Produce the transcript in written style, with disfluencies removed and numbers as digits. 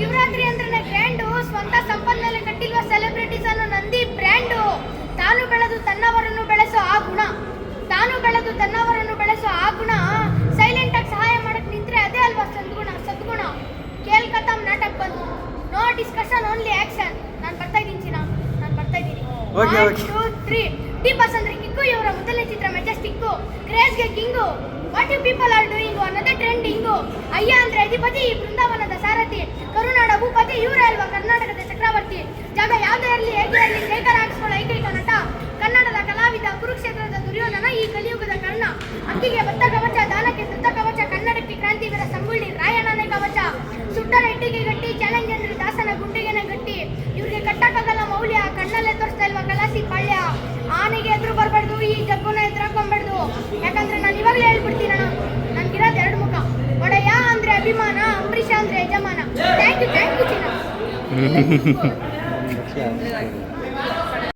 ಶಿವರಾತ್ರಿ ಅಂದ್ರೆ ಗ್ರ್ಯಾಂಡು, ಸ್ವಂತ ಸಂಪನ್ಮೇಲೆ ಕಟ್ಟಿಲ್ವ ಸೆಲೆಬ್ರಿಟೀಸ್ ಅನ್ನೋ ನಂದಿ ಬ್ರ್ಯಾಂಡು. ತಾನು ಬೆಳೆದು ತನ್ನವರನ್ನು ಬೆಳೆಸೋ ಆ ಗುಣ, ತಾನು ಬೆಳೆದು ತನ್ನವರನ್ನು ಬೆಳೆಸೋ ಆ ಗುಣ, ಸೈಲೆಂಟ್ ಆಗಿ ಸಹಾಯ ಮಾಡಕ್ ನಿಂತ್ರೆ ಅದೇ ಅಲ್ವಾ ಸದ್ಗುಣ. ಕೇಳ್ಕತ್ತಮ್ ನಾಟಕ ಬಂದು, ನೋ ಡಿಸ್ಕಷನ್ ಓನ್ಲಿ ಆಕ್ಷನ್. ನಾನು ಬರ್ತಾ ಇದ್ದೀನಿ ಚಿನ್ನ, ನಾನು ಬರ್ತಾ ಇದ್ದೀನಿ. 1 2 3. ಟಿಪಸ್ ಅಂದ್ರೆ ಕಿಕ್ಕು, ಇವರ ಮೊದಲನೇ ಚಿತ್ರ ಮೆಜೆಸ್ಟಿಕ್ಕು, ಕ್ರೇಜ್ಗೆ king. What you people are doing ಅನ್ನೋದೇ ಟ್ರೆಂಡಿಂಗು. ಅಯ್ಯ ಅಂದ್ರೆ ಅಧಿಪತಿ, ಬೃಂದಾವನದ ಸಾರಥಿ, ಕರುನಾಡ ಭೂಪತಿ, ಇವರೇ ಅಲ್ವಾ ಕರ್ನಾಟಕದ ಚಕ್ರವರ್ತಿ. ಜಾಗ ಯಾವುದೇ ಇರಲಿ ಹೇಗೆ ಇರಲಿ ಕೈಕಾರ ಹಾಕಿಸ್ಕೊಳ್ಳೋ ಏಕೈಕ ನಟ, ಕನ್ನಡದ ಕಲಾವಿದ, ಕುರುಕ್ಷೇತ್ರದ ದುರ್ಯೋಧನ, ಈ ಕಲಿಯುಗದ ಕರ್ಣ. ಅಕ್ಕಿಗೆ ಬತ್ತ ಕವಚ, ದಾನಕ್ಕೆ ಧೃತ ಕವಚ, ಕನ್ನಡಕ್ಕೆ ಕ್ರಾಂತಿವೀರ ಸಂಗೊಳ್ಳಿ ರಾಯಣ್ಣನೇ ಕವಚ. ಸುಟ್ಟರ ಇಟ್ಟಿಗೆ ಗಟ್ಟಿ, ಚಾಲೆಂಜ್ ಅಂದ್ರೆ ದಾಸನ ಗುಂಡಿಗೆನೆ ಗಟ್ಟಿ. ಇವ್ರಿಗೆ ಕಟ್ಟಕ್ಕಾಗಲ್ಲ ಮೌಲ್ಯ, ಕಣ್ಣಲ್ಲೇ ತೋರಿಸ್ತಾ ಇಲ್ವಾ ಕಲಾಸಿ ಪಾಳ್ಯ. ಆನೆಗೆ ಎದುರು ಬರಬಾರ್ದು, ಈ ಜಗ್ಗುನ ಎದುರಾಕೊಂಬಾರ್ದು. ಯಾಕಂದ್ರೆ ನಾನು ಇವಾಗಲೇ ಹೇಳ್ಬಿಡ್ತೀನಣ್ಣ, ನನ್ಗಿರೋದು 2 ಮುಖ. ಒಡೆಯ ಅಂದ್ರೆ ಅಭಿಮಾನ, ಅಂಬರೀಷ ಅಂದ್ರೆ ಯಜಮಾನ. ಥ್ಯಾಂಕ್ ಯು ಚಿನ್ನ.